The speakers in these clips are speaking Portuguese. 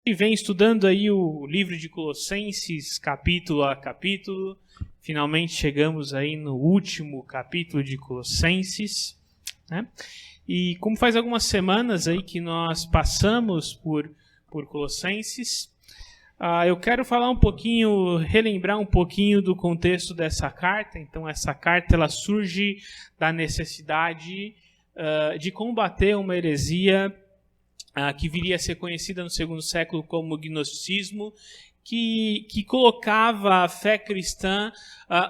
E vem estudando aí o livro de Colossenses, capítulo a capítulo. Finalmente chegamos aí no último capítulo de Colossenses, né? E como faz algumas semanas aí que nós passamos por Colossenses, eu quero falar um pouquinho, relembrar um pouquinho do contexto dessa carta. Então essa carta ela surge da necessidade de combater uma heresia que viria a ser conhecida no segundo século como gnosticismo, que colocava a fé cristã,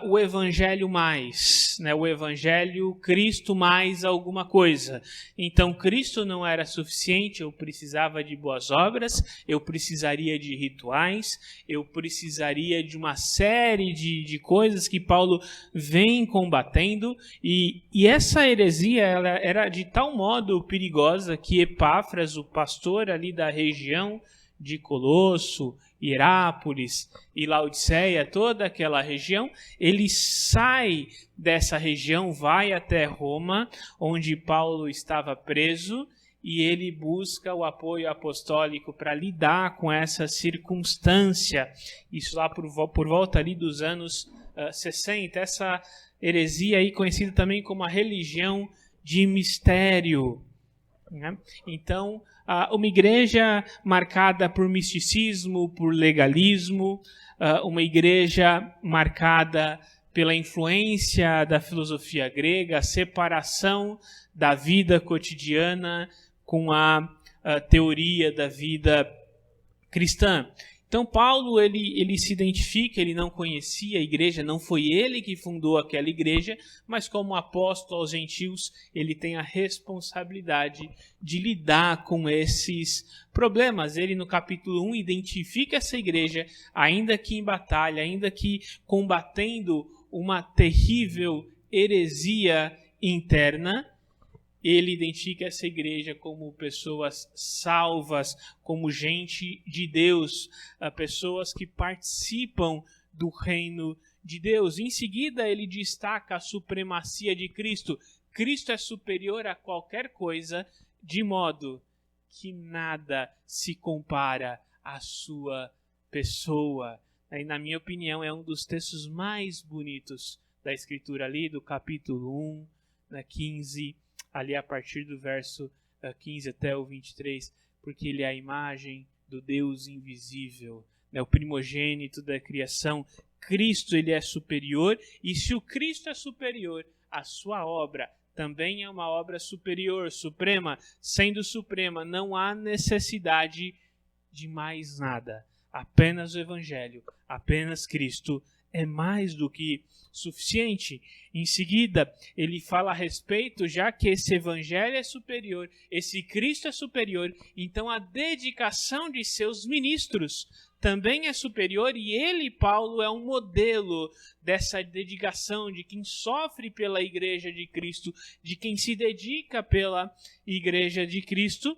o evangelho mais, né? O evangelho, Cristo mais alguma coisa. Então, Cristo não era suficiente, eu precisava de boas obras, eu precisaria de rituais, eu precisaria de uma série de coisas que Paulo vem combatendo, e essa heresia ela era de tal modo perigosa que Epáfras, o pastor ali da região de Colosso, Hierápolis e Laodiceia, toda aquela região, ele sai dessa região, vai até Roma, onde Paulo estava preso, e ele busca o apoio apostólico para lidar com essa circunstância. Isso lá por volta ali dos anos 60, essa heresia aí conhecida também como a religião de mistério, né? Então, uma igreja marcada por misticismo, por legalismo, uma igreja marcada pela influência da filosofia grega, a separação da vida cotidiana com a teoria da vida cristã. Então Paulo ele se identifica, ele não conhecia a igreja, não foi ele que fundou aquela igreja, mas como apóstolo aos gentios, ele tem a responsabilidade de lidar com esses problemas. Ele no capítulo 1 identifica essa igreja, ainda que em batalha, ainda que combatendo uma terrível heresia interna. Ele identifica essa igreja como pessoas salvas, como gente de Deus, pessoas que participam do reino de Deus. Em seguida, ele destaca a supremacia de Cristo. Cristo é superior a qualquer coisa, de modo que nada se compara à sua pessoa. E, na minha opinião, é um dos textos mais bonitos da Escritura ali, do capítulo 1, 15, ali a partir do verso 15 até o 23, porque ele é a imagem do Deus invisível, né? O primogênito da criação. Cristo ele é superior, e se o Cristo é superior, a sua obra também é uma obra superior, suprema. Sendo suprema, não há necessidade de mais nada. Apenas o Evangelho, apenas Cristo é mais do que suficiente. Em seguida, ele fala a respeito, já que esse evangelho é superior, esse Cristo é superior, então a dedicação de seus ministros também é superior, e ele, Paulo, é um modelo dessa dedicação, de quem sofre pela igreja de Cristo, de quem se dedica pela igreja de Cristo.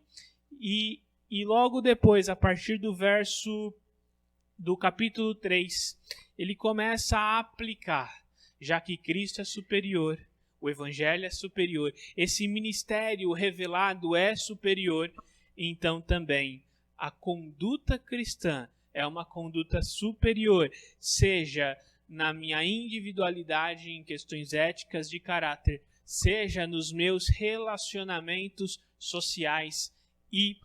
E logo depois, a partir do capítulo 3, ele começa a aplicar, já que Cristo é superior, o Evangelho é superior, esse ministério revelado é superior, então também a conduta cristã é uma conduta superior, seja na minha individualidade em questões éticas de caráter, seja nos meus relacionamentos sociais e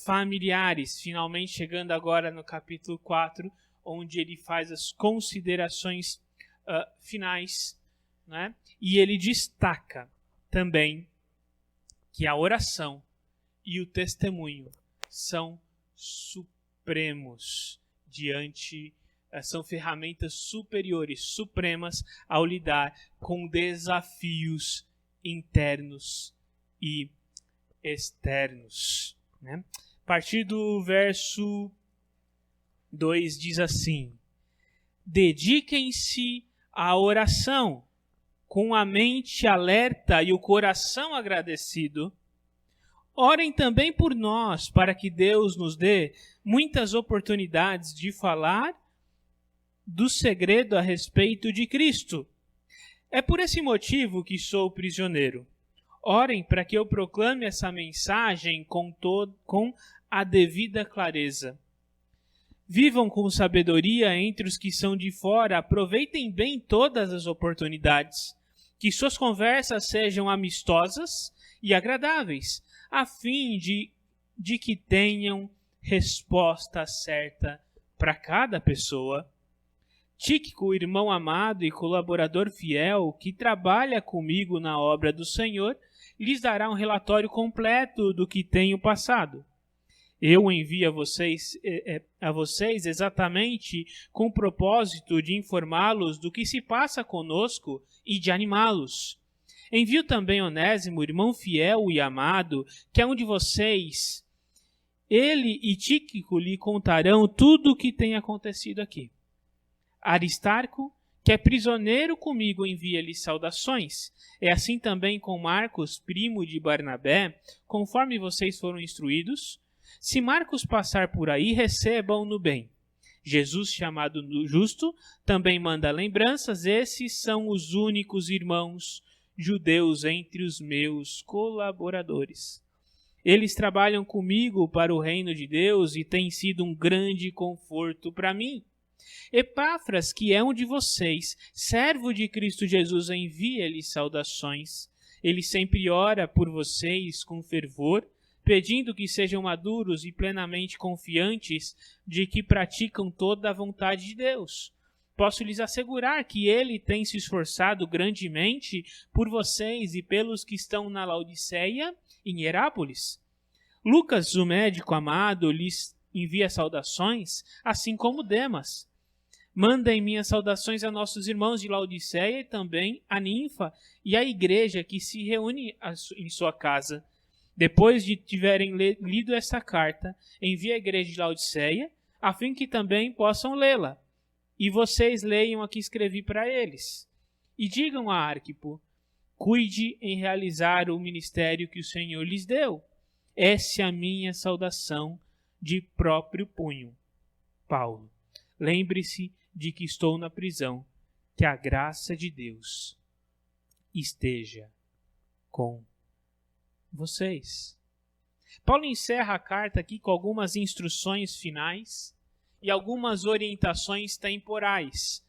familiares. Finalmente chegando agora no capítulo 4, onde ele faz as considerações finais, né? E ele destaca também que a oração e o testemunho são supremos são ferramentas superiores, supremas ao lidar com desafios internos e externos, né? A partir do verso 2 diz assim: dediquem-se à oração, com a mente alerta e o coração agradecido. Orem também por nós, para que Deus nos dê muitas oportunidades de falar do segredo a respeito de Cristo. É por esse motivo que sou prisioneiro. Orem para que eu proclame essa mensagem com a devida clareza. Vivam com sabedoria entre os que são de fora, aproveitem bem todas as oportunidades. Que suas conversas sejam amistosas e agradáveis, a fim de que tenham resposta certa para cada pessoa. Tíquico, irmão amado e colaborador fiel, que trabalha comigo na obra do Senhor, lhes dará um relatório completo do que tenho passado. Eu envio a vocês exatamente com o propósito de informá-los do que se passa conosco e de animá-los. Envio também Onésimo, irmão fiel e amado, que é um de vocês. Ele e Tíquico lhe contarão tudo o que tem acontecido aqui. Aristarco, que é prisioneiro comigo, envia-lhe saudações. É assim também com Marcos, primo de Barnabé, conforme vocês foram instruídos. Se Marcos passar por aí, recebam-no bem. Jesus, chamado Justo, também manda lembranças. Esses são os únicos irmãos judeus entre os meus colaboradores. Eles trabalham comigo para o reino de Deus e têm sido um grande conforto para mim. Epáfras, que é um de vocês, servo de Cristo Jesus, envia-lhe saudações. Ele sempre ora por vocês com fervor, pedindo que sejam maduros e plenamente confiantes de que praticam toda a vontade de Deus. Posso lhes assegurar que ele tem se esforçado grandemente por vocês e pelos que estão na Laodiceia e em Herápolis. Lucas, o médico amado, lhes envia saudações, assim como Demas. Mandem minhas saudações a nossos irmãos de Laodiceia e também a Ninfa e à igreja que se reúne em sua casa. Depois de tiverem lido essa carta, envie à igreja de Laodiceia, a fim que também possam lê-la. E vocês leiam a que escrevi para eles. E digam a Arquipo, cuide em realizar o ministério que o Senhor lhes deu. Essa é a minha saudação de próprio punho. Paulo. Lembre-se de que estou na prisão. Que a graça de Deus esteja com vocês. Paulo encerra a carta aqui com algumas instruções finais e algumas orientações temporais.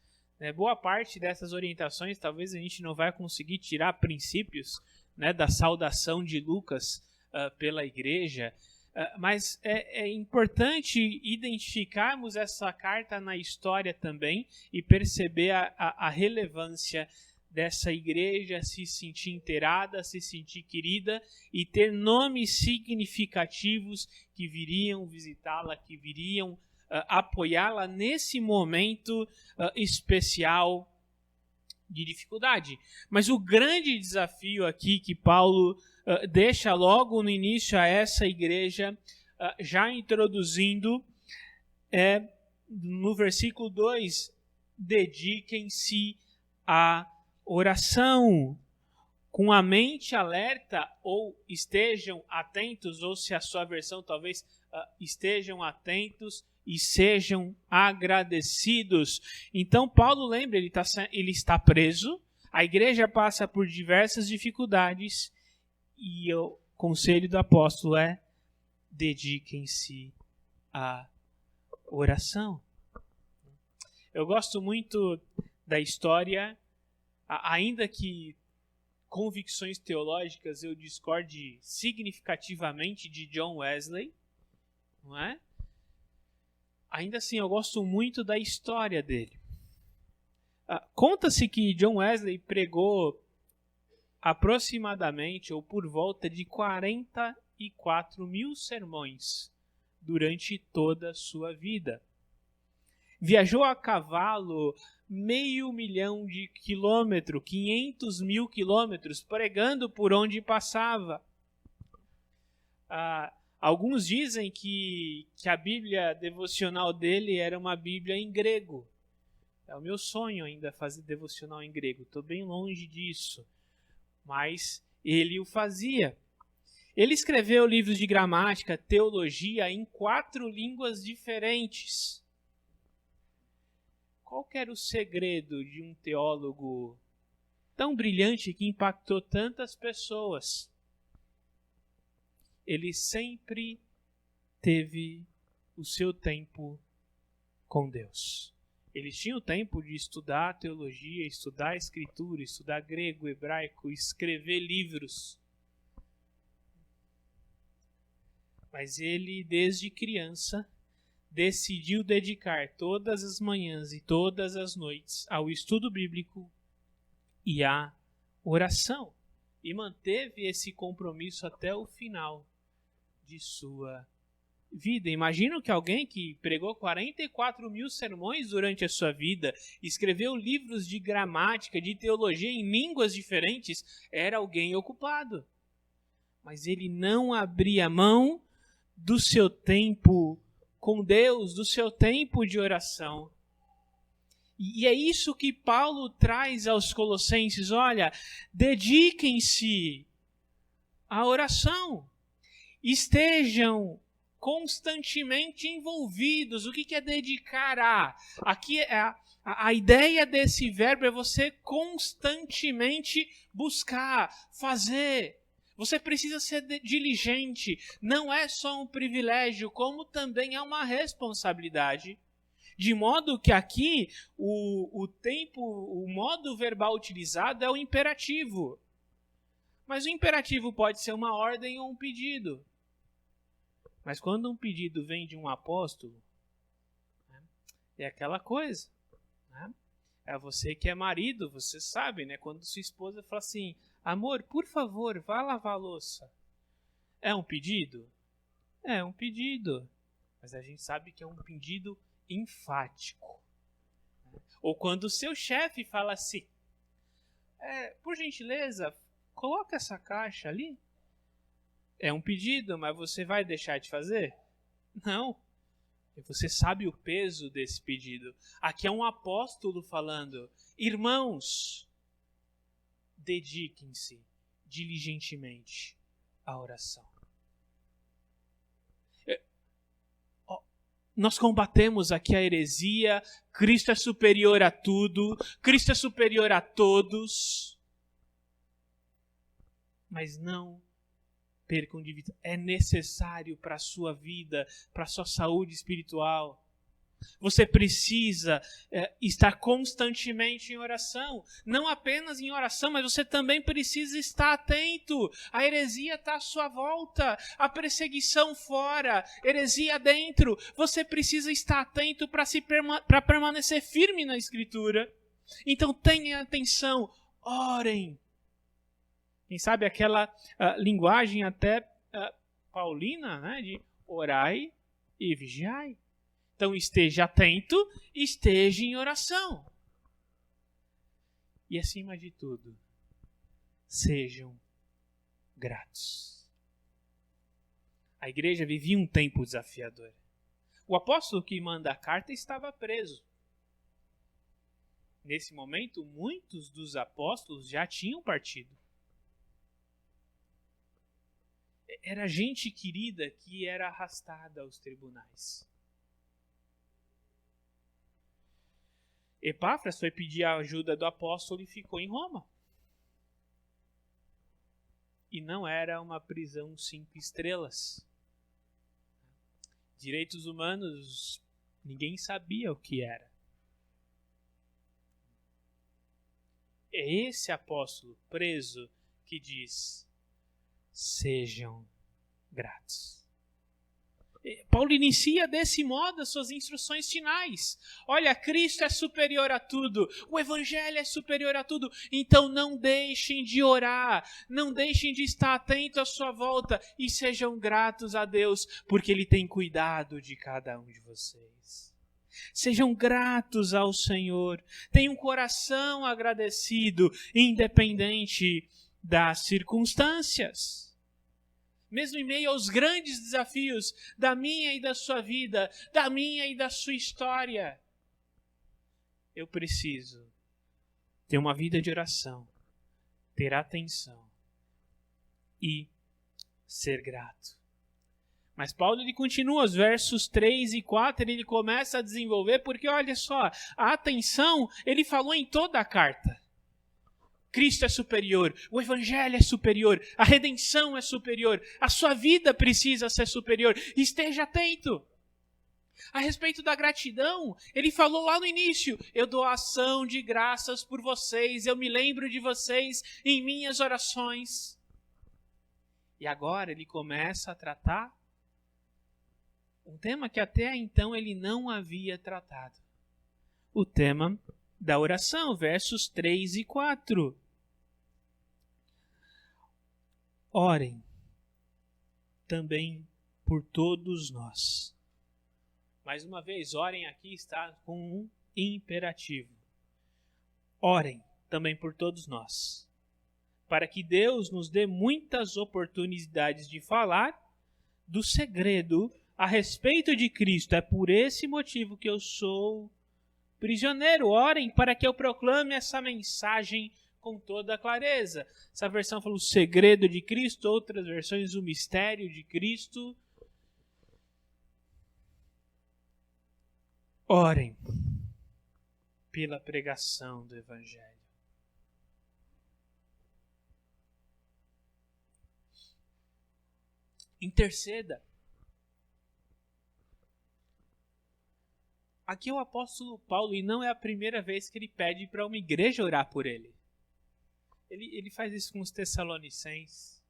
Boa parte dessas orientações talvez a gente não vai conseguir tirar princípios da saudação de Lucas pela igreja, mas é importante identificarmos essa carta na história também e perceber a relevância dessa igreja se sentir inteirada, se sentir querida e ter nomes significativos que viriam visitá-la, que viriam apoiá-la nesse momento especial de dificuldade. Mas o grande desafio aqui que Paulo deixa logo no início a essa igreja, já introduzindo, é no versículo 2, dediquem-se à oração, com a mente alerta, ou estejam atentos, ou se a sua versão talvez estejam atentos e sejam agradecidos. Então Paulo lembra, ele está preso, a igreja passa por diversas dificuldades e o conselho do apóstolo é: dediquem-se à oração. Eu gosto muito da história, ainda que convicções teológicas eu discorde significativamente de John Wesley, não é? Ainda assim, eu gosto muito da história dele. Conta-se que John Wesley pregou aproximadamente, ou por volta de 44 mil sermões durante toda a sua vida. Viajou a cavalo 500 mil de quilômetros, 500 mil quilômetros, pregando por onde passava. Alguns dizem que a Bíblia devocional dele era uma Bíblia em grego. É o meu sonho ainda fazer devocional em grego. Estou bem longe disso. Mas ele o fazia. Ele escreveu livros de gramática, teologia em 4 línguas diferentes. Qual que era o segredo de um teólogo tão brilhante que impactou tantas pessoas? Ele sempre teve o seu tempo com Deus. Eles tinham tempo de estudar teologia, estudar escritura, estudar grego, hebraico, escrever livros. Mas ele, desde criança, decidiu dedicar todas as manhãs e todas as noites ao estudo bíblico e à oração. E manteve esse compromisso até o final de sua vida. Imagino que alguém que pregou 44 mil sermões durante a sua vida, escreveu livros de gramática, de teologia em línguas diferentes, era alguém ocupado. Mas ele não abria mão do seu tempo com Deus, do seu tempo de oração. E é isso que Paulo traz aos Colossenses. Olha, dediquem-se à oração. Estejam constantemente envolvidos. O que é dedicar a? Aqui a ideia desse verbo é você constantemente buscar, fazer. Você precisa ser diligente. Não é só um privilégio, como também é uma responsabilidade. De modo que aqui o modo verbal utilizado é o imperativo. Mas o imperativo pode ser uma ordem ou um pedido. Mas quando um pedido vem de um apóstolo, né, é aquela coisa. Né? É você que é marido, você sabe, né? Quando sua esposa fala assim, amor, por favor, vá lavar a louça. É um pedido? É um pedido. Mas a gente sabe que é um pedido enfático. Ou quando o seu chefe fala assim, por gentileza, coloca essa caixa ali. É um pedido, mas você vai deixar de fazer? Não. Você sabe o peso desse pedido. Aqui é um apóstolo falando, irmãos, dediquem-se diligentemente à oração. Nós combatemos aqui a heresia, Cristo é superior a tudo, Cristo é superior a todos. Mas não percam de vista, é necessário para a sua vida, para a sua saúde espiritual. Você precisa estar constantemente em oração. Não apenas em oração, mas você também precisa estar atento. A heresia está à sua volta, a perseguição fora, heresia dentro. Você precisa estar atento para permanecer firme na Escritura. Então tenham atenção, orem. Quem sabe aquela linguagem até paulina, né, de orai e vigiai. Então esteja atento, esteja em oração. E acima de tudo, sejam gratos. A igreja vivia um tempo desafiador. O apóstolo que manda a carta estava preso. Nesse momento, muitos dos apóstolos já tinham partido. Era gente querida que era arrastada aos tribunais. Epáfras foi pedir a ajuda do apóstolo e ficou em Roma. E não era uma prisão 5 estrelas. Direitos humanos, ninguém sabia o que era. É esse apóstolo preso que diz, sejam gratos. Paulo inicia desse modo as suas instruções finais. Olha, Cristo é superior a tudo. O Evangelho é superior a tudo. Então não deixem de orar. Não deixem de estar atento à sua volta. E sejam gratos a Deus, porque Ele tem cuidado de cada um de vocês. Sejam gratos ao Senhor. Tenham um coração agradecido, independente das circunstâncias. Mesmo em meio aos grandes desafios da minha e da sua vida, da minha e da sua história, eu preciso ter uma vida de oração, ter atenção e ser grato. Mas Paulo ele continua, os versos 3 e 4, ele começa a desenvolver, porque olha só, a atenção ele falou em toda a carta. Cristo é superior, o Evangelho é superior, a redenção é superior, a sua vida precisa ser superior. Esteja atento. A respeito da gratidão, ele falou lá no início: eu dou ação de graças por vocês, eu me lembro de vocês em minhas orações. E agora ele começa a tratar um tema que até então ele não havia tratado. O tema da oração, versos 3 e 4. Orem também por todos nós. Mais uma vez, orem aqui está com um imperativo. Orem também por todos nós, para que Deus nos dê muitas oportunidades de falar do segredo a respeito de Cristo. É por esse motivo que eu sou prisioneiro. Orem para que eu proclame essa mensagem com toda a clareza. Essa versão fala o segredo de Cristo, outras versões o mistério de Cristo. Orem pela pregação do Evangelho. Interceda. Aqui é o apóstolo Paulo, e não é a primeira vez que ele pede para uma igreja orar por ele. Ele faz isso com os Tessalonicenses,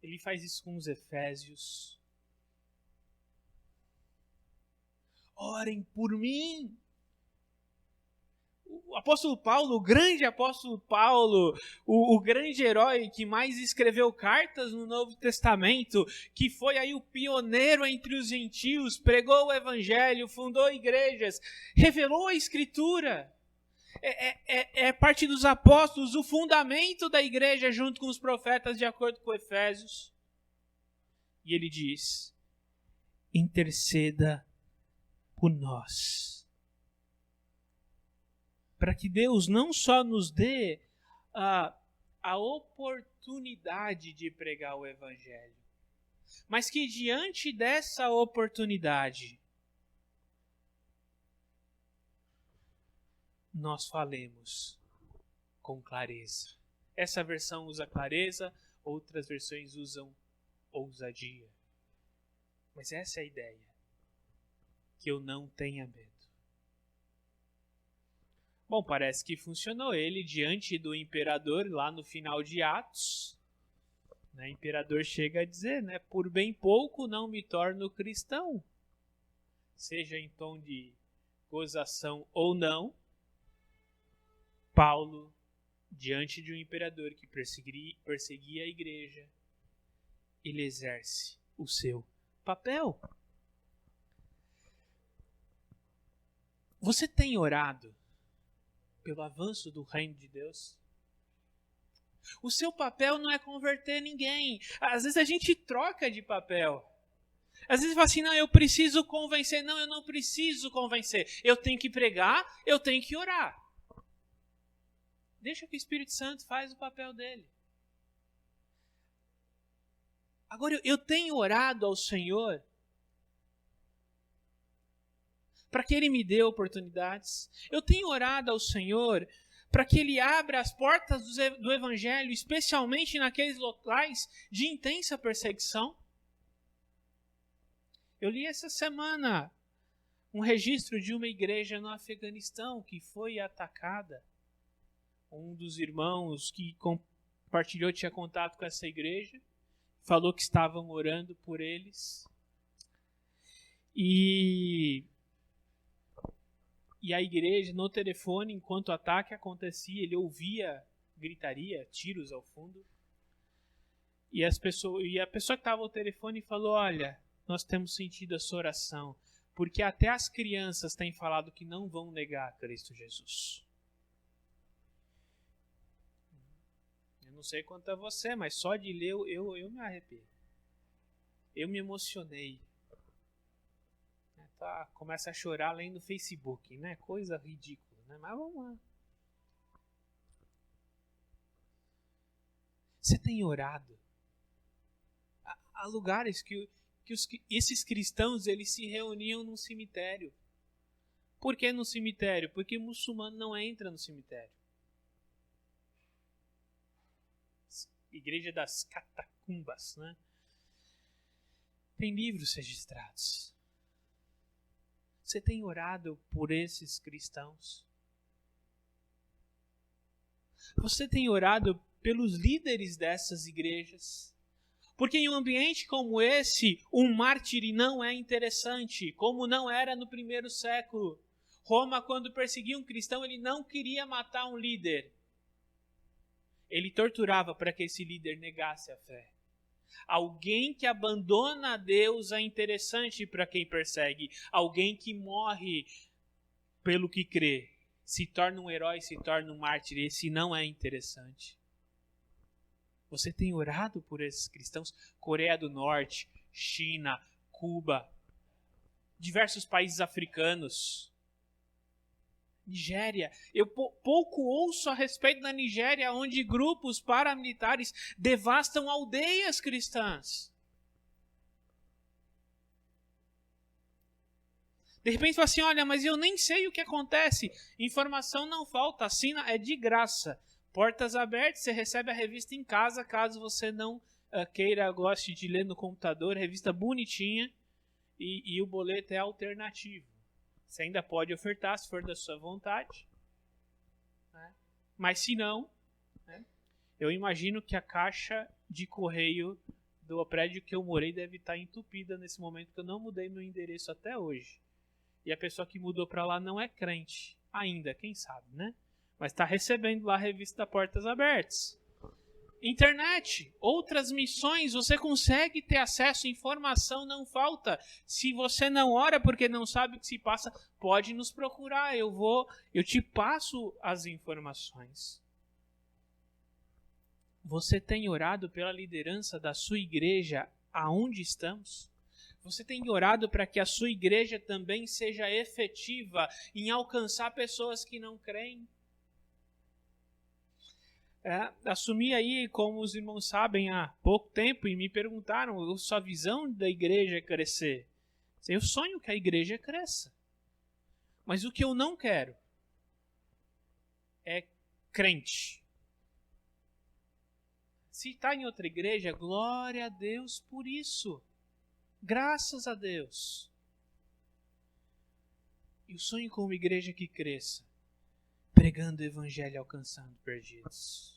ele faz isso com os Efésios. Orem por mim. O apóstolo Paulo, o grande apóstolo Paulo, o grande herói que mais escreveu cartas no Novo Testamento, que foi aí o pioneiro entre os gentios, pregou o evangelho, fundou igrejas, revelou a Escritura. É parte dos apóstolos, o fundamento da igreja junto com os profetas, de acordo com Efésios. E ele diz: interceda por nós. Para que Deus não só nos dê a oportunidade de pregar o Evangelho, mas que diante dessa oportunidade nós falemos com clareza. Essa versão usa clareza, outras versões usam ousadia. Mas essa é a ideia, que eu não tenha medo. Bom, parece que funcionou. Ele diante do imperador, lá no final de Atos, o imperador chega a dizer, por bem pouco não me torno cristão. Seja em tom de gozação ou não, Paulo, diante de um imperador que perseguia a igreja, ele exerce o seu papel. Você tem orado pelo avanço do reino de Deus? O seu papel não é converter ninguém. Às vezes a gente troca de papel. Às vezes fala assim, não, eu preciso convencer. Não, eu não preciso convencer. Eu tenho que pregar, eu tenho que orar. Deixa que o Espírito Santo faz o papel dele. Agora, eu tenho orado ao Senhor para que Ele me dê oportunidades. Eu tenho orado ao Senhor para que Ele abra as portas do Evangelho, especialmente naqueles locais de intensa perseguição. Eu li essa semana um registro de uma igreja no Afeganistão que foi atacada. Um dos irmãos que compartilhou tinha contato com essa igreja, falou que estavam orando por eles. E a igreja, no telefone, enquanto o ataque acontecia, ele ouvia gritaria, tiros ao fundo. E a pessoa que estava ao telefone falou, olha, nós temos sentido a sua oração, porque até as crianças têm falado que não vão negar Cristo Jesus. Eu não sei quanto a você, mas só de ler eu me arrepio. Eu me emocionei. Começa a chorar além do Facebook, Coisa ridícula, Mas vamos lá. Você tem orado? Há lugares que esses cristãos eles se reuniam num cemitério. Por que no cemitério? Porque muçulmano não entra no cemitério. Igreja das catacumbas, Tem livros registrados. Você tem orado por esses cristãos? Você tem orado pelos líderes dessas igrejas? Porque em um ambiente como esse, um mártir não é interessante, como não era no primeiro século. Roma, quando perseguia um cristão, ele não queria matar um líder. Ele torturava para que esse líder negasse a fé. Alguém que abandona a Deus é interessante para quem persegue. Alguém que morre pelo que crê, se torna um herói, se torna um mártir. Esse não é interessante. Você tem orado por esses cristãos? Coreia do Norte, China, Cuba, diversos países africanos. Nigéria. Eu pouco ouço a respeito da Nigéria, onde grupos paramilitares devastam aldeias cristãs. De repente fala assim, olha, mas eu nem sei o que acontece. Informação não falta, assina, é de graça. Portas abertas, você recebe a revista em casa, caso você não queira, goste de ler no computador, revista bonitinha, e o boleto é alternativo. Você ainda pode ofertar, se for da sua vontade. Né? Mas se não, né? Eu imagino que a caixa de correio do prédio que eu morei deve estar entupida nesse momento, que eu não mudei meu endereço até hoje. E a pessoa que mudou para lá não é crente ainda, quem sabe, né? Mas está recebendo lá a revista Portas Abertas. Internet, outras missões, você consegue ter acesso, informação não falta. Se você não ora porque não sabe o que se passa, pode nos procurar, eu te passo as informações. Você tem orado pela liderança da sua igreja aonde estamos? Você tem orado para que a sua igreja também seja efetiva em alcançar pessoas que não creem? Assumi aí, como os irmãos sabem, há pouco tempo e me perguntaram, sua visão da igreja é crescer? Eu sonho que a igreja cresça. Mas o que eu não quero é crente. Se está em outra igreja, glória a Deus por isso. Graças a Deus. E o sonho com uma igreja que cresça, pregando o evangelho e alcançando perdidos.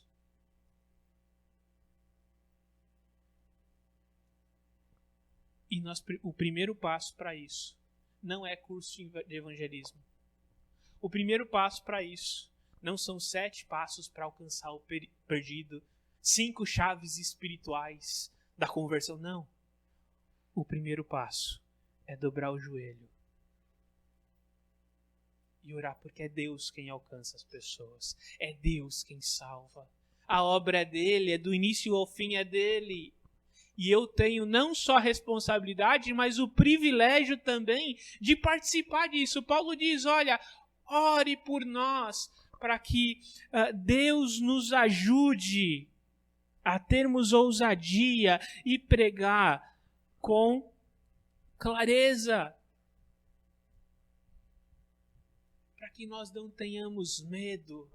E o primeiro passo para isso não é curso de evangelismo. O primeiro passo para isso não são 7 passos para alcançar o perdido, 5 chaves espirituais da conversão, não. O primeiro passo é dobrar o joelho e orar, porque é Deus quem alcança as pessoas, é Deus quem salva. A obra é dele, é do início ao fim é dele. E eu tenho não só a responsabilidade, mas o privilégio também de participar disso. Paulo diz, olha, ore por nós, para que Deus nos ajude a termos ousadia e pregar com clareza. Para que nós não tenhamos medo.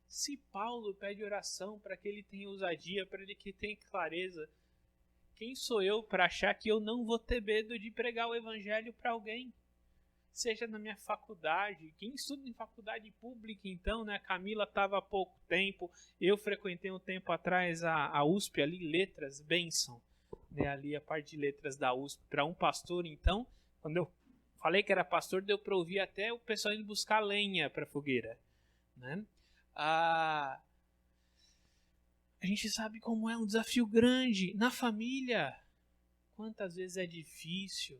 Se Paulo pede oração para que ele tenha ousadia, para que tenha clareza, quem sou eu para achar que eu não vou ter medo de pregar o evangelho para alguém? Seja na minha faculdade, quem estuda em faculdade pública então, né? A Camila estava há pouco tempo, eu frequentei um tempo atrás a USP ali, letras, bênção, né? Ali a parte de letras da USP, para um pastor então, quando eu falei que era pastor, deu para ouvir até o pessoal indo buscar lenha para a fogueira, né? A gente sabe como é um desafio grande na família. Quantas vezes é difícil.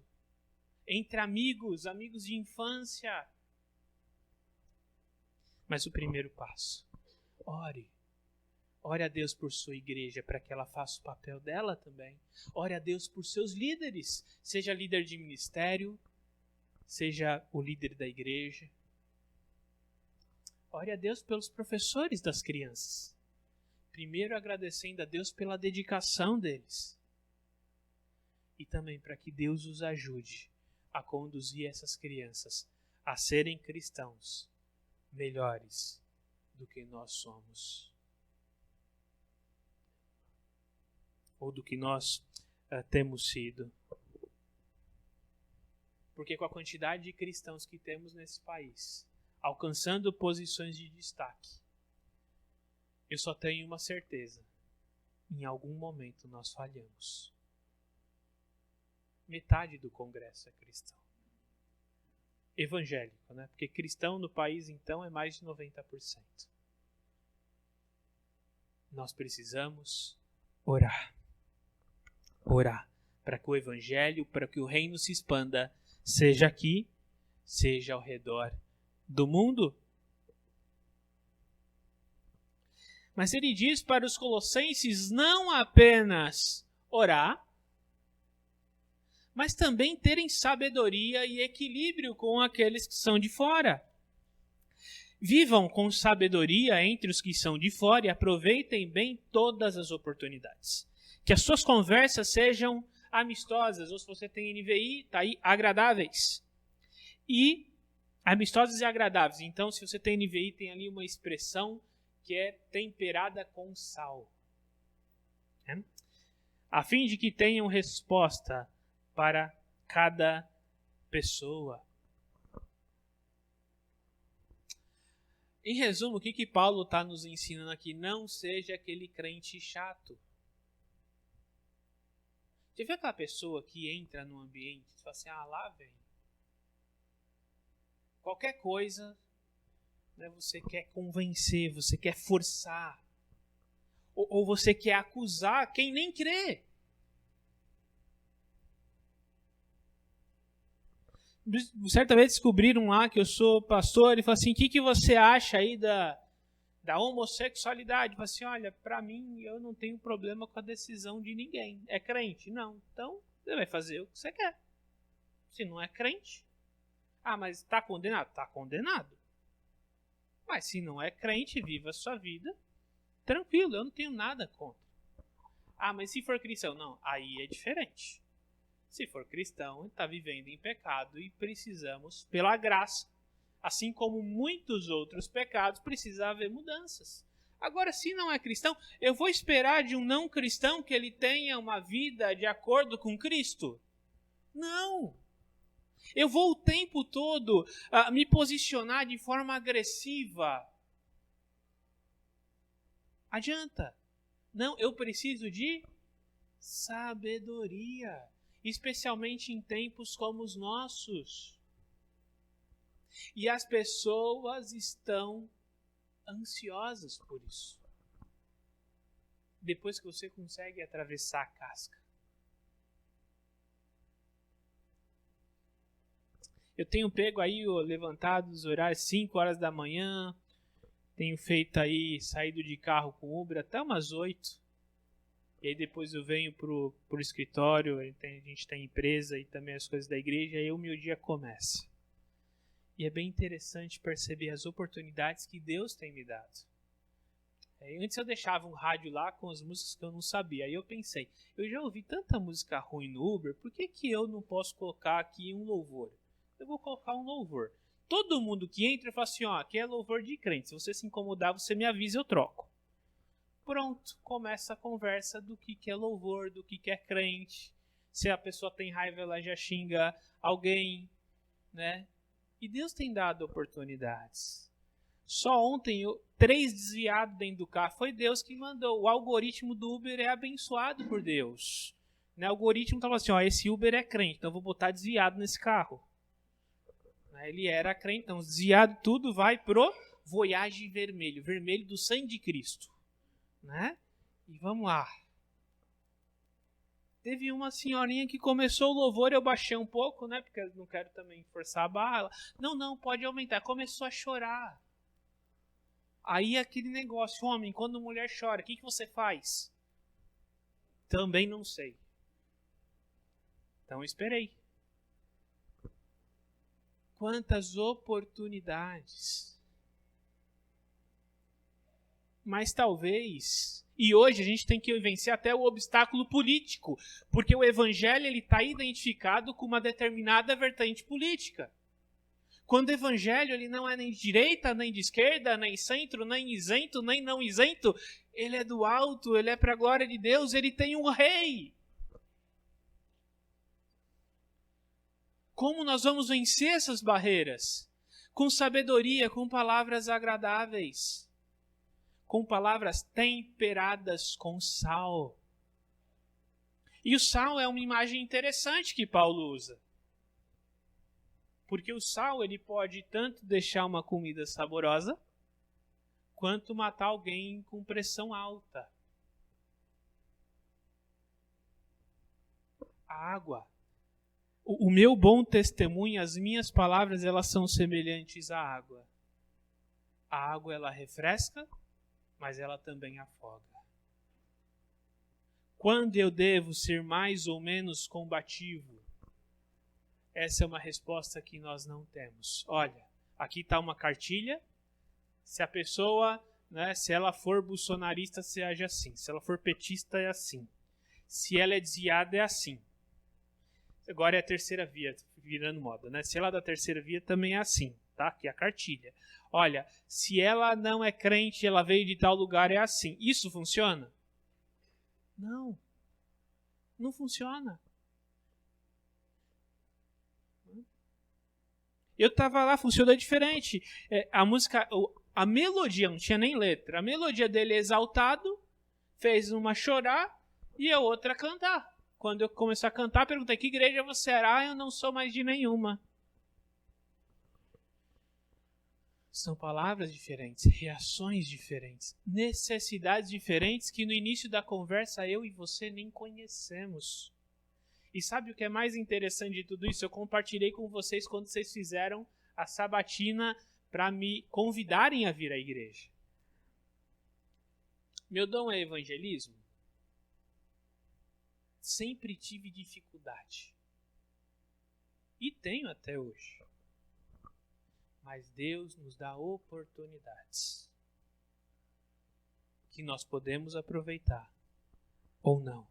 Entre amigos de infância. Mas o primeiro passo, ore. Ore a Deus por sua igreja, para que ela faça o papel dela também. Ore a Deus por seus líderes. Seja líder de ministério, seja o líder da igreja. Ore a Deus pelos professores das crianças. Primeiro agradecendo a Deus pela dedicação deles. E também para que Deus os ajude a conduzir essas crianças a serem cristãos melhores do que nós somos. Ou do que nós temos sido. Porque com a quantidade de cristãos que temos nesse país, alcançando posições de destaque, eu só tenho uma certeza: em algum momento nós falhamos. Metade do Congresso é cristão. Evangélico, né? Porque cristão no país, então, é mais de 90%. Nós precisamos orar. Orar para que o Evangelho, para que o reino se expanda, seja aqui, seja ao redor do mundo. Mas ele diz para os colossenses não apenas orar, mas também terem sabedoria e equilíbrio com aqueles que são de fora. Vivam com sabedoria entre os que são de fora e aproveitem bem todas as oportunidades. Que as suas conversas sejam amistosas, ou se você tem NVI, tá aí, agradáveis. E amistosas e agradáveis. Então, se você tem NVI, tem ali uma expressão que é temperada com sal. A fim de que tenham resposta para cada pessoa. Em resumo, o que Paulo está nos ensinando aqui? Não seja aquele crente chato. Você vê aquela pessoa que entra no ambiente e fala assim, lá vem. Qualquer coisa, né, você quer convencer, você quer forçar. Ou você quer acusar quem nem crê. Certa vez descobriram lá que eu sou pastor e falou assim, o que você acha aí da homossexualidade? Eu falei assim, olha, pra mim eu não tenho problema com a decisão de ninguém. É crente? Não. Então você vai fazer o que você quer. Se não é crente. Mas está condenado? Está condenado. Mas se não é crente, viva a sua vida tranquilo, eu não tenho nada contra. Mas se for cristão? Não, aí é diferente. Se for cristão, está vivendo em pecado e precisamos, pela graça, assim como muitos outros pecados, precisa haver mudanças. Agora, se não é cristão, eu vou esperar de um não cristão que ele tenha uma vida de acordo com Cristo? Não! Eu vou o tempo todo me posicionar de forma agressiva. Adianta. Não, eu preciso de sabedoria. Especialmente em tempos como os nossos. E as pessoas estão ansiosas por isso. Depois que você consegue atravessar a casca. Eu tenho pego aí, levantado os horários 5 horas da manhã. Tenho feito aí, saído de carro com Uber até umas 8. E aí depois eu venho pro escritório, a gente tem empresa e também as coisas da igreja, e aí o meu dia começa. E é bem interessante perceber as oportunidades que Deus tem me dado. Antes eu deixava um rádio lá com as músicas que eu não sabia. Aí eu pensei, eu já ouvi tanta música ruim no Uber, por que eu não posso colocar aqui um louvor? Eu vou colocar um louvor. Todo mundo que entra fala assim, aqui é louvor de crente. Se você se incomodar, você me avisa, eu troco. Pronto, começa a conversa do que é louvor, do que é crente. Se a pessoa tem raiva, ela já xinga alguém, né? E Deus tem dado oportunidades. Só ontem, 3 desviados dentro do carro, foi Deus que mandou. O algoritmo do Uber é abençoado por Deus. Né? O algoritmo estava assim, esse Uber é crente, então eu vou botar desviado nesse carro. Ele era crente, então desviado tudo vai pro Voyage vermelho, vermelho do sangue de Cristo. Né? E vamos lá. Teve uma senhorinha que começou o louvor, eu baixei um pouco, né? Porque eu não quero também forçar a barra. Ela, não, pode aumentar. Começou a chorar. Aí aquele negócio, homem, quando mulher chora, o que você faz? Também não sei. Então esperei. Quantas oportunidades. Mas talvez, e hoje a gente tem que vencer até o obstáculo político, porque o evangelho está identificado com uma determinada vertente política. Quando o evangelho ele não é nem de direita, nem de esquerda, nem centro, nem isento, nem não isento, ele é do alto, ele é para a glória de Deus, ele tem um rei. Como nós vamos vencer essas barreiras? Com sabedoria, com palavras agradáveis, com palavras temperadas com sal. E o sal é uma imagem interessante que Paulo usa. Porque o sal ele pode tanto deixar uma comida saborosa, quanto matar alguém com pressão alta. A água. O meu bom testemunho, as minhas palavras, elas são semelhantes à água. A água, ela refresca, mas ela também afoga. Quando eu devo ser mais ou menos combativo? Essa é uma resposta que nós não temos. Olha, aqui está uma cartilha. Se a pessoa, se ela for bolsonarista, se age assim. Se ela for petista, é assim. Se ela é desviada, é assim. Agora é a terceira via, virando moda, né? Se ela é da terceira via, também é assim, tá? Aqui é a cartilha. Olha, se ela não é crente, ela veio de tal lugar, é assim. Isso funciona? Não. Não funciona. Eu estava lá, funcionou diferente. A música, a melodia, não tinha nem letra. A melodia dele é exaltado, fez uma chorar e a outra cantar. Quando eu comecei a cantar, perguntei, que igreja você era? Eu não sou mais de nenhuma. São palavras diferentes, reações diferentes, necessidades diferentes que no início da conversa eu e você nem conhecemos. E sabe o que é mais interessante de tudo isso? Eu compartilhei com vocês quando vocês fizeram a sabatina para me convidarem a vir à igreja. Meu dom é evangelismo? Sempre tive dificuldade. E tenho até hoje. Mas Deus nos dá oportunidades que nós podemos aproveitar ou não.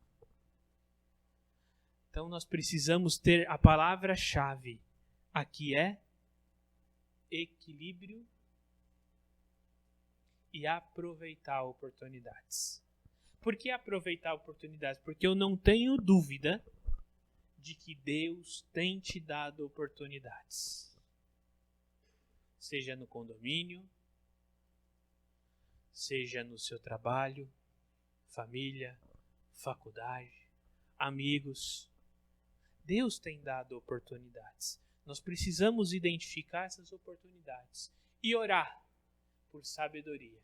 Então nós precisamos ter a palavra-chave. Aqui é equilíbrio e aproveitar oportunidades. Por que aproveitar oportunidades? Porque eu não tenho dúvida de que Deus tem te dado oportunidades. Seja no condomínio, seja no seu trabalho, família, faculdade, amigos. Deus tem dado oportunidades. Nós precisamos identificar essas oportunidades e orar por sabedoria.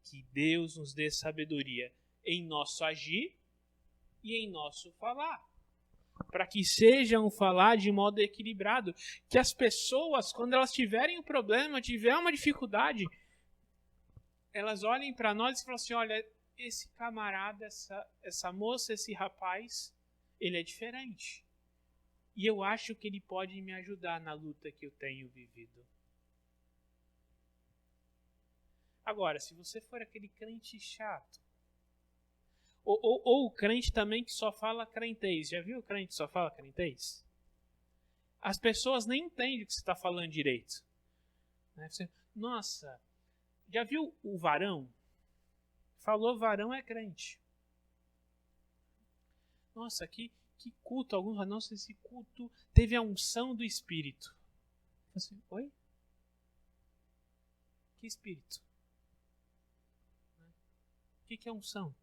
Que Deus nos dê sabedoria em nosso agir e em nosso falar. Para que seja um falar de modo equilibrado. Que as pessoas, quando elas tiverem um problema, tiverem uma dificuldade, elas olhem para nós e falem assim, olha, esse camarada, essa moça, esse rapaz, ele é diferente. E eu acho que ele pode me ajudar na luta que eu tenho vivido. Agora, se você for aquele crente chato, ou o crente também que só fala crentez. Já viu o crente que só fala crentez? As pessoas nem entendem o que você está falando direito. Nossa, já viu o varão? Falou varão é crente. Nossa, que culto. Alguns falam, nossa, esse culto teve a unção do Espírito. Assim, oi? Que Espírito? O que é unção?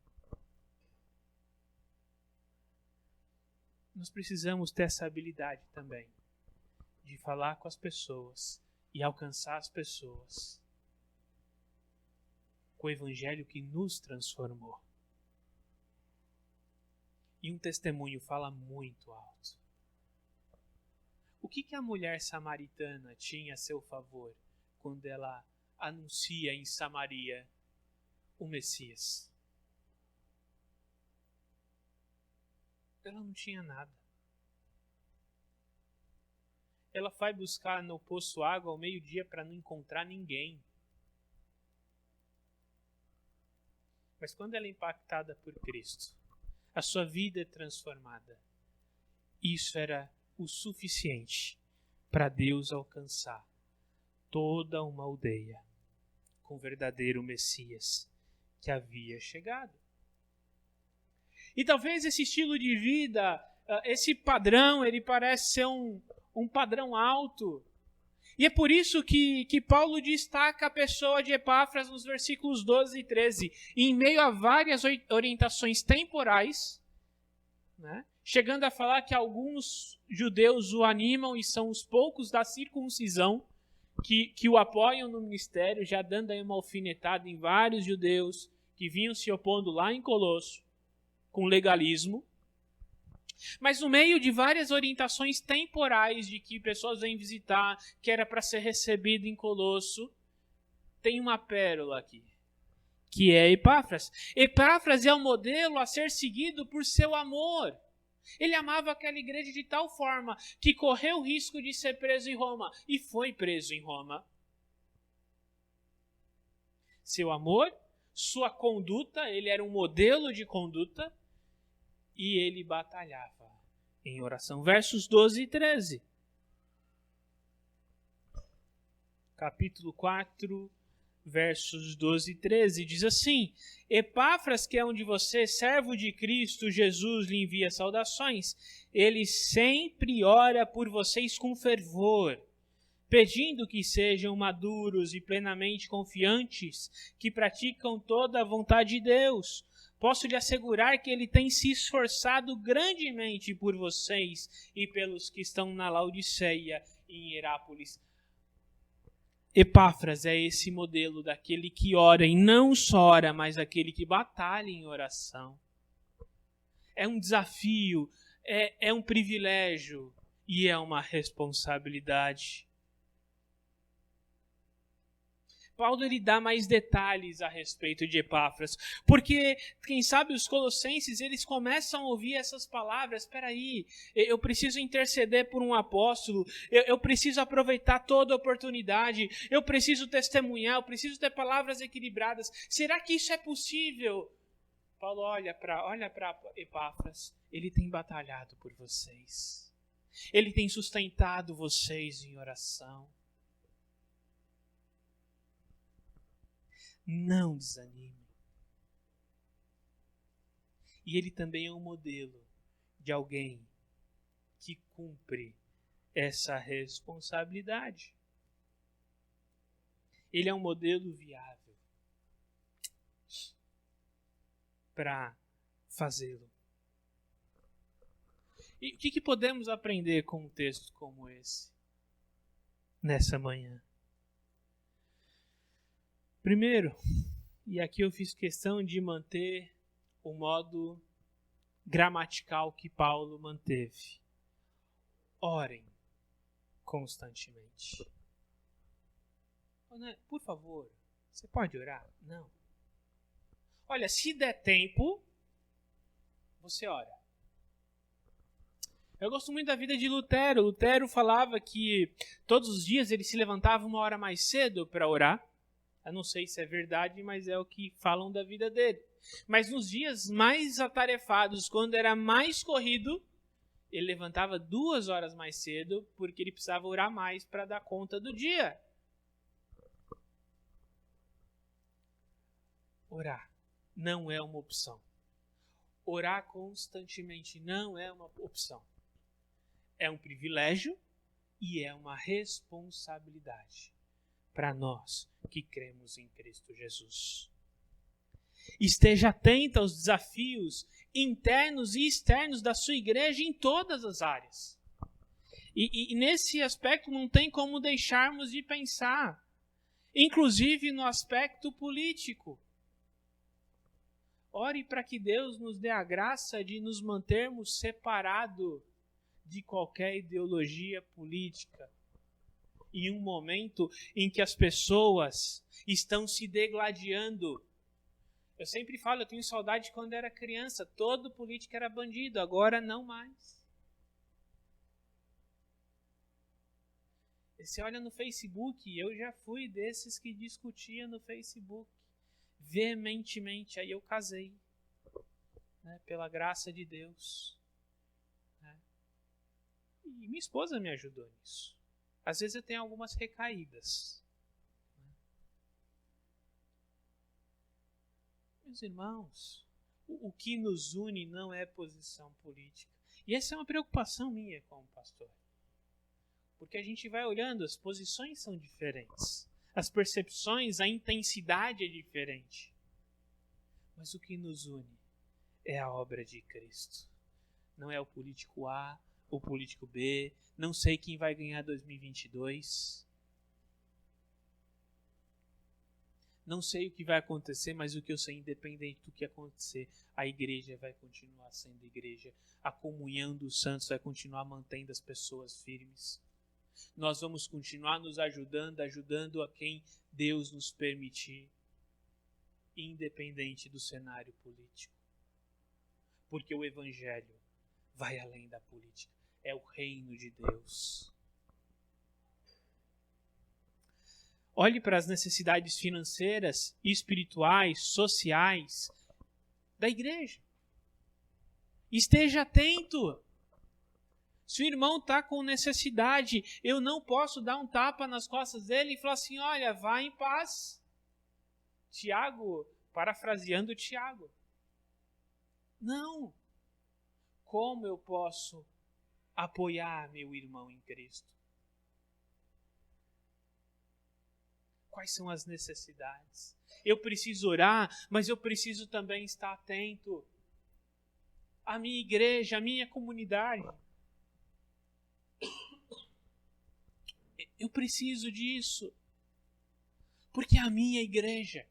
Nós precisamos ter essa habilidade também de falar com as pessoas e alcançar as pessoas com o evangelho que nos transformou. E um testemunho fala muito alto. O que a mulher samaritana tinha a seu favor quando ela anuncia em Samaria o Messias? Ela não tinha nada. Ela vai buscar no poço água ao meio-dia para não encontrar ninguém. Mas quando ela é impactada por Cristo, a sua vida é transformada. Isso era o suficiente para Deus alcançar toda uma aldeia com o verdadeiro Messias que havia chegado. E talvez esse estilo de vida, esse padrão, ele parece ser um um padrão alto. E é por isso que Paulo destaca a pessoa de Epáfras nos versículos 12 e 13. E em meio a várias orientações temporais, né, chegando a falar que alguns judeus o animam e são os poucos da circuncisão que o apoiam no ministério, já dando aí uma alfinetada em vários judeus que vinham se opondo lá em Colosso com legalismo. Mas no meio de várias orientações temporais de que pessoas vêm visitar, que era para ser recebido em Colosso, tem uma pérola aqui, que é Epáfras. Epáfras é o modelo a ser seguido por seu amor. Ele amava aquela igreja de tal forma que correu o risco de ser preso em Roma e foi preso em Roma. Seu amor, sua conduta, ele era um modelo de conduta, e ele batalhava em oração. Versos 12 e 13. Capítulo 4, versos 12 e 13. Diz assim: Epáfras, que é um de vocês, servo de Cristo Jesus, lhe envia saudações. Ele sempre ora por vocês com fervor, pedindo que sejam maduros e plenamente confiantes, que praticam toda a vontade de Deus. Posso lhe assegurar que ele tem se esforçado grandemente por vocês e pelos que estão na Laodiceia e em Hierápolis. Epáfras é esse modelo daquele que ora, e não só ora, mas aquele que batalha em oração. É um desafio, é um privilégio e é uma responsabilidade. Paulo ele dá mais detalhes a respeito de Epáfras, porque, quem sabe, os colossenses eles começam a ouvir essas palavras. Espera aí, eu preciso interceder por um apóstolo, eu preciso aproveitar toda a oportunidade, eu preciso testemunhar, eu preciso ter palavras equilibradas. Será que isso é possível? Paulo olha para Epáfras, ele tem batalhado por vocês, ele tem sustentado vocês em oração. Não desanime. E ele também é um modelo de alguém que cumpre essa responsabilidade. Ele é um modelo viável para fazê-lo. E o que podemos aprender com um texto como esse nessa manhã? Primeiro, e aqui eu fiz questão de manter o modo gramatical que Paulo manteve. Orem constantemente. Por favor, você pode orar? Não. Olha, se der tempo, você ora. Eu gosto muito da vida de Lutero. Lutero falava que todos os dias ele se levantava 1 hora mais cedo para orar. Eu não sei se é verdade, mas é o que falam da vida dele. Mas nos dias mais atarefados, quando era mais corrido, ele levantava 2 horas mais cedo, porque ele precisava orar mais para dar conta do dia. Orar não é uma opção. Orar constantemente não é uma opção. É um privilégio e é uma responsabilidade para nós que cremos em Cristo Jesus. Esteja atento aos desafios internos e externos da sua igreja em todas as áreas. E nesse aspecto não tem como deixarmos de pensar, inclusive no aspecto político. Ore para que Deus nos dê a graça de nos mantermos separados de qualquer ideologia política. Em um momento em que as pessoas estão se degladiando. Eu sempre falo, eu tenho saudade de quando era criança. Todo político era bandido, agora não mais. Você olha no Facebook, eu já fui desses que discutia no Facebook veementemente. Aí eu casei, né, pela graça de Deus. Né? E minha esposa me ajudou nisso. Às vezes eu tenho algumas recaídas. Meus irmãos, o que nos une não é posição política. E essa é uma preocupação minha como pastor. Porque a gente vai olhando, as posições são diferentes. As percepções, a intensidade é diferente. Mas o que nos une é a obra de Cristo. Não é o político A, o político B, não sei quem vai ganhar 2022. Não sei o que vai acontecer, mas o que eu sei, independente do que acontecer, a igreja vai continuar sendo igreja. A comunhão dos santos vai continuar mantendo as pessoas firmes. Nós vamos continuar nos ajudando a quem Deus nos permitir, independente do cenário político. Porque o Evangelho vai além da política. É o reino de Deus. Olhe para as necessidades financeiras, espirituais, sociais da igreja. Esteja atento. Se o irmão está com necessidade, eu não posso dar um tapa nas costas dele e falar assim, olha, vá em paz. Tiago, parafraseando Tiago. Não. Como eu posso apoiar meu irmão em Cristo? Quais são as necessidades? Eu preciso orar, mas eu preciso também estar atento à minha igreja, à minha comunidade. Eu preciso disso. Porque é a minha igreja.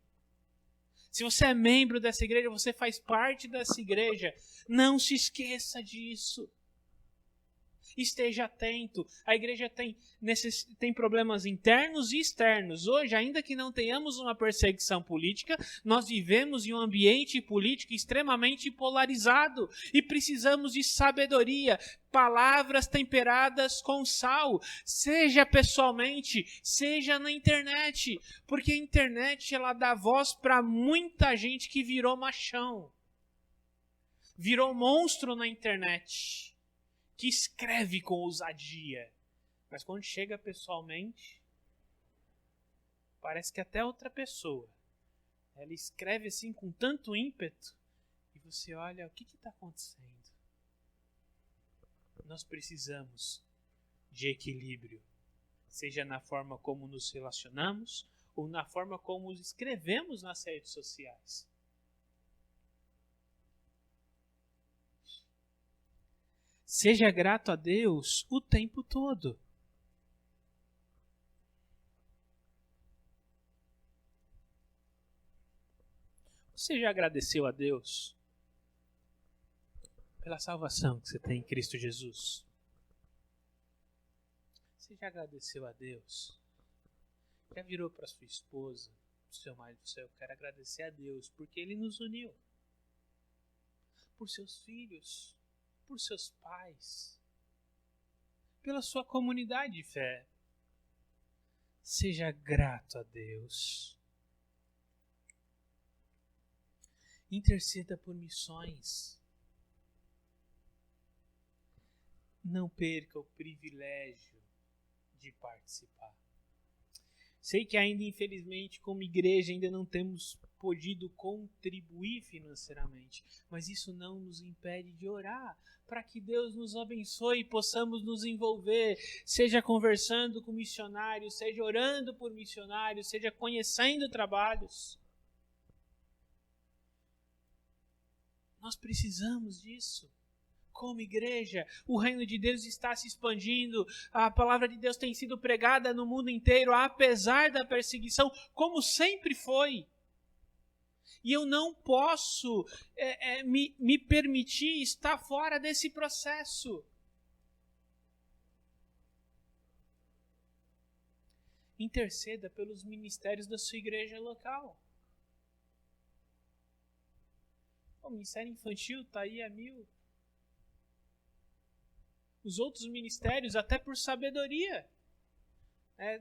Se você é membro dessa igreja, você faz parte dessa igreja, não se esqueça disso. Esteja atento. A igreja tem problemas internos e externos. Hoje, ainda que não tenhamos uma perseguição política, nós vivemos em um ambiente político extremamente polarizado e precisamos de sabedoria, palavras temperadas com sal, seja pessoalmente, seja na internet, porque a internet ela dá voz para muita gente que virou machão, virou monstro na internet, que escreve com ousadia, mas quando chega pessoalmente, parece que até outra pessoa. Ela escreve assim com tanto ímpeto, e você olha, o que está acontecendo? Nós precisamos de equilíbrio, seja na forma como nos relacionamos, ou na forma como escrevemos nas redes sociais. Seja grato a Deus o tempo todo. Você já agradeceu a Deus pela salvação que você tem em Cristo Jesus? Você já agradeceu a Deus? Já virou para sua esposa, para o seu marido, eu quero agradecer a Deus porque Ele nos uniu. Por seus filhos, por seus pais, pela sua comunidade de fé. Seja grato a Deus. Interceda por missões. Não perca o privilégio de participar. Sei que ainda, infelizmente, como igreja, ainda não temos podido contribuir financeiramente, mas isso não nos impede de orar para que Deus nos abençoe e possamos nos envolver, seja conversando com missionários, seja orando por missionários, seja conhecendo trabalhos. Nós precisamos disso. Como igreja, o reino de Deus está se expandindo, a palavra de Deus tem sido pregada no mundo inteiro, apesar da perseguição, como sempre foi. E eu não posso me permitir estar fora desse processo. Interceda pelos ministérios da sua igreja local. O ministério infantil está aí a 1000. Os outros ministérios, até por sabedoria.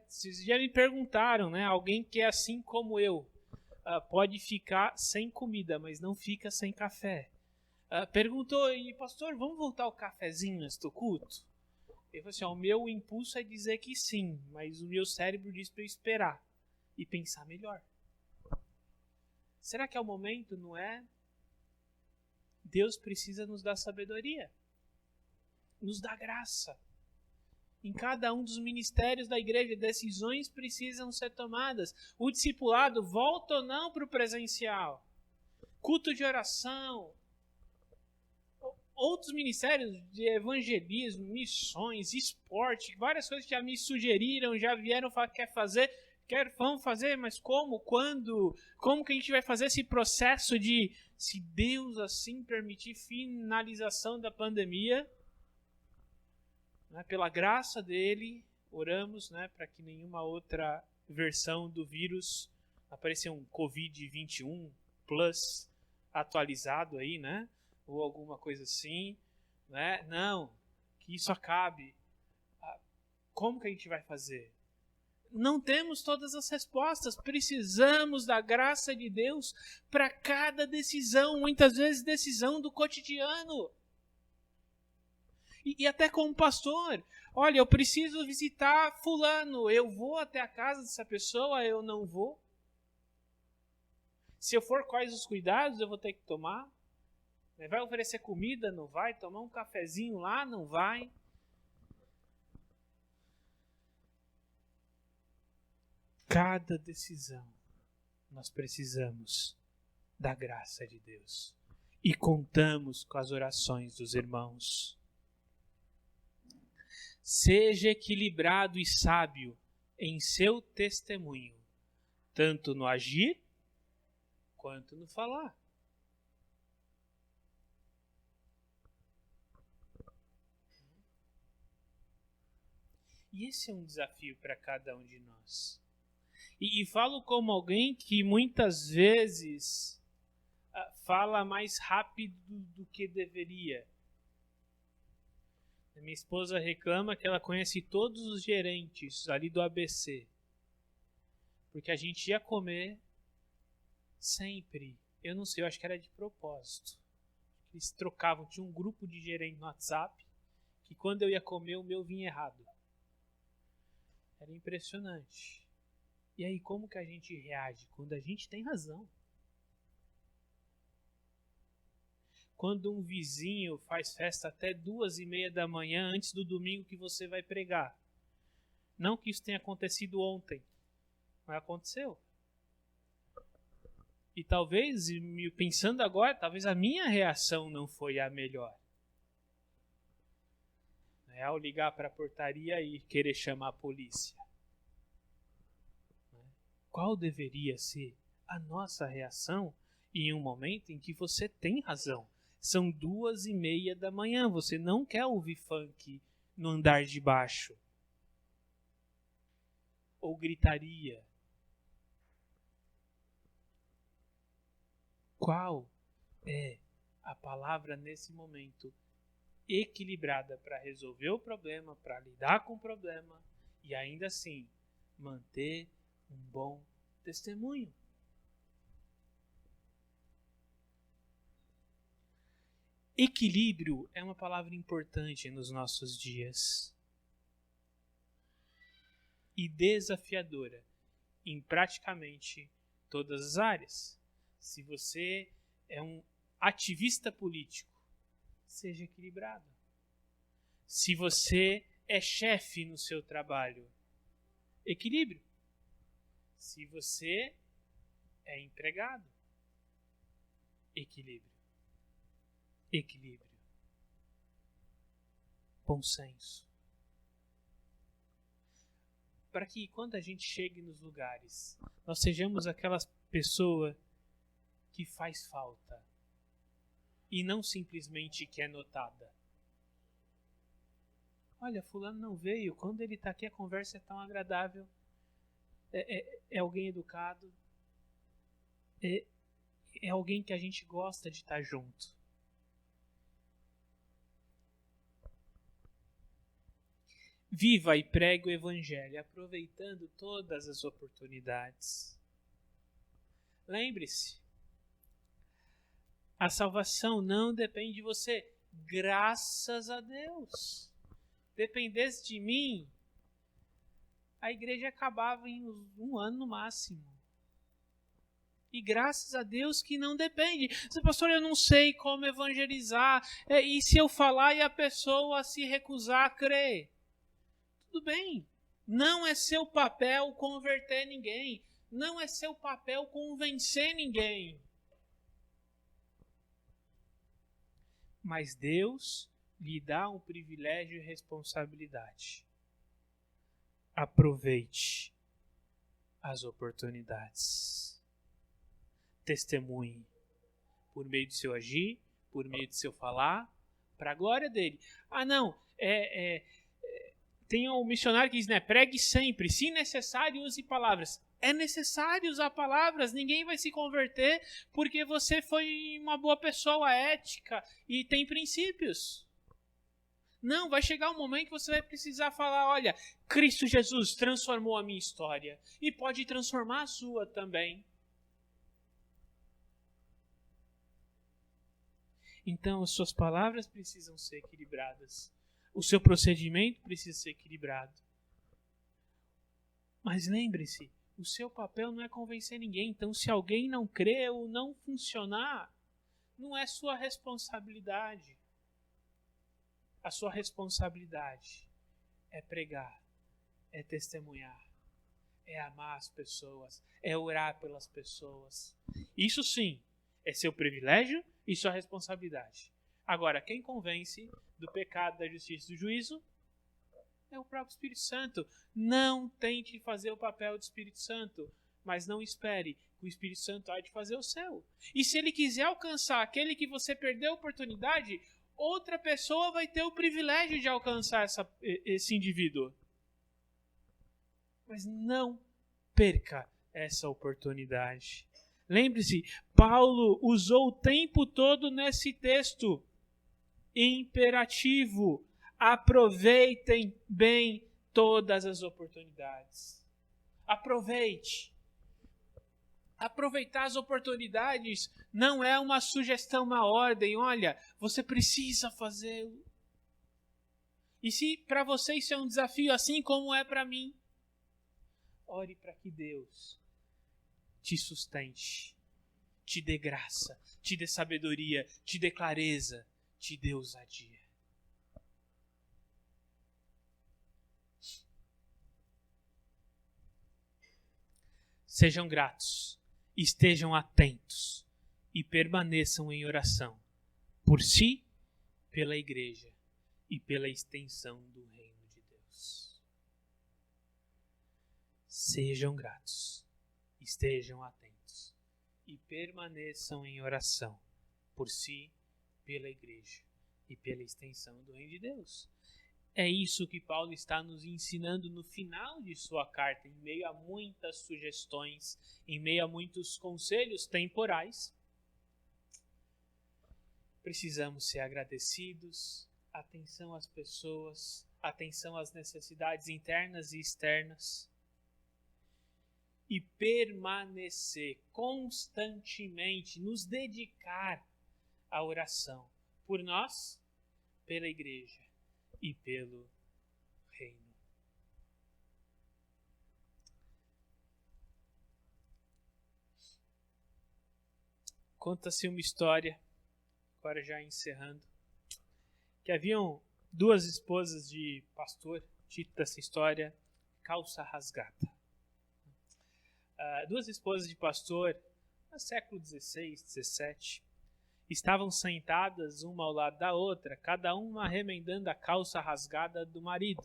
Vocês já me perguntaram, né? Alguém que é assim como eu, pode ficar sem comida, mas não fica sem café. Perguntou, e pastor, vamos voltar ao cafezinho antes do culto? Ele falou assim, o meu impulso é dizer que sim, mas o meu cérebro diz para eu esperar e pensar melhor. Será que é o momento, não é? Deus precisa nos dar sabedoria. Nos dá graça. Em cada um dos ministérios da igreja, decisões precisam ser tomadas. O discipulado volta ou não para o presencial? Culto de oração. Outros ministérios de evangelismo, missões, esporte, várias coisas que já me sugeriram, já vieram falar que vão fazer, mas como, quando, como que a gente vai fazer esse processo de, se Deus assim permitir, finalização da pandemia, né, pela graça dele, oramos, né, para que nenhuma outra versão do vírus apareça, um Covid-21 Plus atualizado aí, né? Ou alguma coisa assim, né? Não, que isso acabe. Como que a gente vai fazer? Não temos todas as respostas, precisamos da graça de Deus para cada decisão, muitas vezes decisão do cotidiano. E até como pastor, olha, eu preciso visitar fulano, eu vou até a casa dessa pessoa, eu não vou? Se eu for, quais os cuidados eu vou ter que tomar? Vai oferecer comida? Não vai? Tomar um cafezinho lá? Não vai? Cada decisão nós precisamos da graça de Deus. E contamos com as orações dos irmãos. Seja equilibrado e sábio em seu testemunho, tanto no agir quanto no falar. E esse é um desafio para cada um de nós. E falo como alguém que muitas vezes fala mais rápido do que deveria. Minha esposa reclama que ela conhece todos os gerentes ali do ABC. Porque a gente ia comer sempre. Eu não sei, eu acho que era de propósito. Eles trocavam, tinha um grupo de gerentes no WhatsApp, que quando eu ia comer, o meu vinha errado. Era impressionante. E aí, como que a gente reage? Quando a gente tem razão. Quando um vizinho faz festa até 2:30 da manhã antes do domingo que você vai pregar. Não que isso tenha acontecido ontem, mas aconteceu. E talvez, pensando agora, talvez a minha reação não foi a melhor. Ao ligar para a portaria e querer chamar a polícia. Qual deveria ser a nossa reação em um momento em que você tem razão? São 2:30 da manhã, você não quer ouvir funk no andar de baixo. Ou gritaria. Qual é a palavra nesse momento equilibrada para resolver o problema, para lidar com o problema e ainda assim manter um bom testemunho? Equilíbrio é uma palavra importante nos nossos dias e desafiadora em praticamente todas as áreas. Se você é um ativista político, seja equilibrado. Se você é chefe no seu trabalho, equilíbrio. Se você é empregado, equilíbrio. Equilíbrio. Bom senso. Para que quando a gente chegue nos lugares, nós sejamos aquela pessoa que faz falta e não simplesmente que é notada. Olha, fulano não veio, quando ele está aqui a conversa é tão agradável, é alguém educado, é alguém que a gente gosta de estar junto. Viva e pregue o Evangelho, aproveitando todas as oportunidades. Lembre-se, a salvação não depende de você, graças a Deus. Dependesse de mim, a igreja acabava em 1 ano no máximo. E graças a Deus que não depende. Pastor, eu não sei como evangelizar. E se eu falar e a pessoa se recusar a crer? tudo bem. Não é seu papel converter ninguém. Não é seu papel convencer ninguém. Mas Deus lhe dá um privilégio e responsabilidade. Aproveite as oportunidades. Testemunhe por meio do seu agir, por meio do seu falar, para a glória dele. Não, tem um missionário que diz, né, pregue sempre, se necessário use palavras. É necessário usar palavras, ninguém vai se converter porque você foi uma boa pessoa ética e tem princípios. Não, vai chegar um momento que você vai precisar falar, olha, Cristo Jesus transformou a minha história e pode transformar a sua também. Então, as suas palavras precisam ser equilibradas. O seu procedimento precisa ser equilibrado. Mas lembre-se, o seu papel não é convencer ninguém. Então, se alguém não crê ou não funcionar, não é sua responsabilidade. A sua responsabilidade é pregar, é testemunhar, é amar as pessoas, é orar pelas pessoas. Isso sim, é seu privilégio e sua responsabilidade. Agora, quem convence do pecado, da justiça e do juízo é o próprio Espírito Santo. Não tente fazer o papel do Espírito Santo, mas não espere que o Espírito Santo há de fazer o seu. E se ele quiser alcançar aquele que você perdeu a oportunidade, outra pessoa vai ter o privilégio de alcançar esse indivíduo. Mas não perca essa oportunidade. Lembre-se, Paulo usou o tempo todo nesse texto imperativo. Aproveitem bem todas as oportunidades. Aproveite. Aproveitar as oportunidades não é uma sugestão, uma ordem. Olha, você precisa fazê-lo. E se para você isso é um desafio, assim como é para mim, ore para que Deus te sustente, te dê graça, te dê sabedoria, te dê clareza, te dê ousadia. Sejam gratos, estejam atentos e permaneçam em oração por si, pela igreja e pela extensão do reino de Deus. Sejam gratos, estejam atentos e permaneçam em oração por si, pela igreja e pela extensão do reino de Deus. É isso que Paulo está nos ensinando no final de sua carta, em meio a muitas sugestões, em meio a muitos conselhos temporais. Precisamos ser agradecidos, atenção às pessoas, atenção às necessidades internas e externas, e permanecer constantemente, nos dedicar à oração por nós, pela igreja e pelo reino. Conta-se uma história, agora já encerrando, que haviam duas esposas de pastor, título dessa história, calça rasgada. Duas esposas de pastor, no século XVI, XVII, estavam sentadas uma ao lado da outra, cada uma remendando a calça rasgada do marido.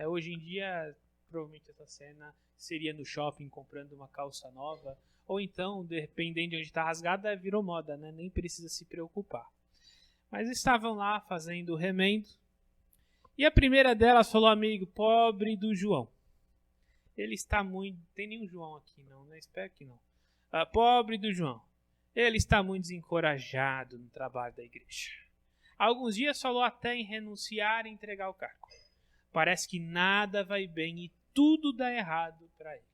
Hoje em dia, provavelmente essa cena seria no shopping comprando uma calça nova, ou então, dependendo de onde está rasgada, virou moda, né? Nem precisa se preocupar. Mas estavam lá fazendo o remendo, e a primeira delas falou, amigo, pobre do João. Ele está muito... Tem nenhum João aqui não, né? Espero que não. Pobre do João. Ele está muito desencorajado no trabalho da igreja. Há alguns dias falou até em renunciar e entregar o cargo. Parece que nada vai bem e tudo dá errado para ele.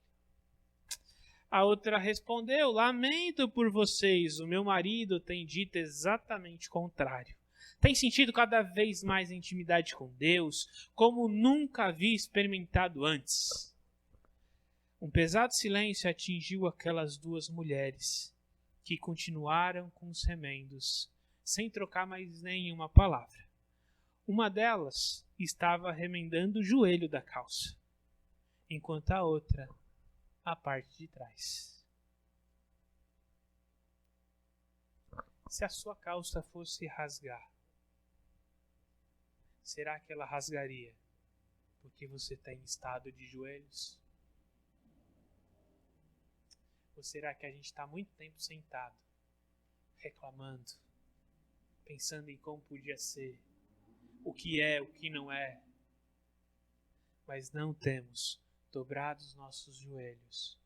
A outra respondeu, lamento por vocês, o meu marido tem dito exatamente o contrário. Tem sentido cada vez mais intimidade com Deus, como nunca havia experimentado antes. Um pesado silêncio atingiu aquelas duas mulheres, que continuaram com os remendos, sem trocar mais nenhuma palavra. Uma delas estava remendando o joelho da calça, enquanto a outra, a parte de trás. Se a sua calça fosse rasgar, será que ela rasgaria porque você tem estado de joelhos? Ou será que a gente está muito tempo sentado, reclamando, pensando em como podia ser, o que é, o que não é, mas não temos dobrado os nossos joelhos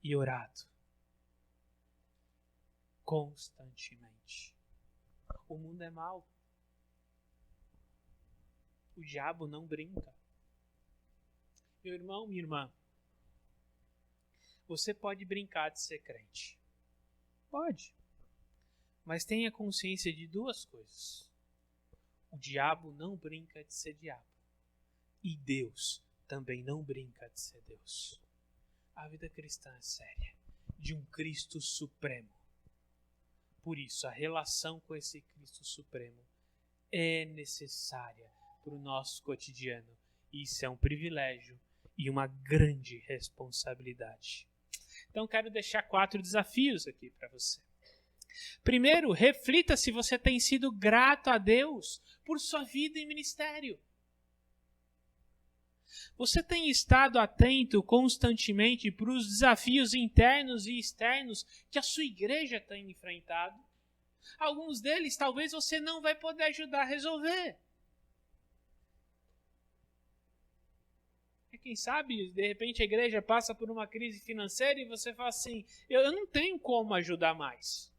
e orado constantemente? O mundo é mau. O diabo não brinca. Meu irmão, minha irmã, você pode brincar de ser crente. Pode. Mas tenha consciência de duas coisas. O diabo não brinca de ser diabo. E Deus também não brinca de ser Deus. A vida cristã é séria, de um Cristo Supremo. Por isso, a relação com esse Cristo Supremo é necessária para o nosso cotidiano. Isso é um privilégio e uma grande responsabilidade. Então, quero deixar 4 desafios aqui para você. Primeiro, reflita se você tem sido grato a Deus por sua vida e ministério. Você tem estado atento constantemente para os desafios internos e externos que a sua igreja tem enfrentado? Alguns deles talvez você não vai poder ajudar a resolver. Quem sabe, de repente, a igreja passa por uma crise financeira e você fala assim, eu não tenho como ajudar mais.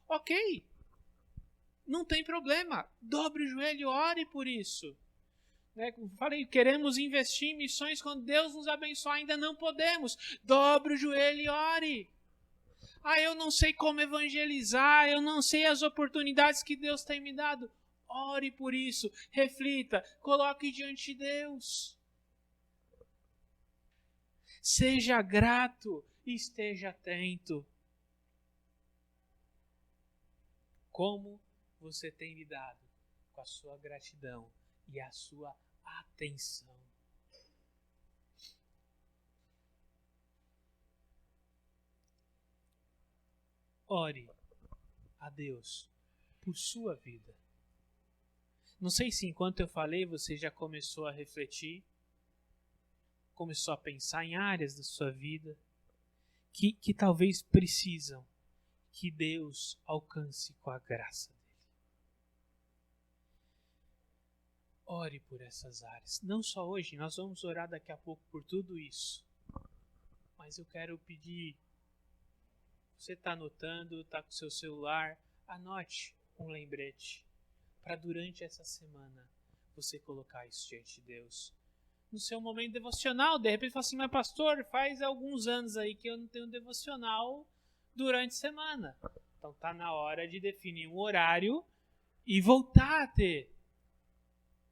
Ok, não tem problema, dobre o joelho e ore por isso. Falei, queremos investir em missões quando Deus nos abençoar, ainda não podemos. Dobre o joelho e ore. Eu não sei como evangelizar, eu não sei as oportunidades que Deus tem me dado. Ore por isso, reflita, coloque diante de Deus. Seja grato e esteja atento. Como você tem lidado com a sua gratidão e a sua atenção? Ore a Deus por sua vida. Não sei se enquanto eu falei você já começou a refletir, começou a pensar em áreas da sua vida que talvez precisam que Deus alcance com a graça dele. Ore por essas áreas. Não só hoje, nós vamos orar daqui a pouco por tudo isso. Mas eu quero pedir, você está anotando, está com o seu celular, anote um lembrete para durante essa semana você colocar isso diante de Deus. No seu momento devocional, de repente fala assim, mas pastor, faz alguns anos aí que eu não tenho devocional durante a semana. Então está na hora de definir um horário e voltar a ter.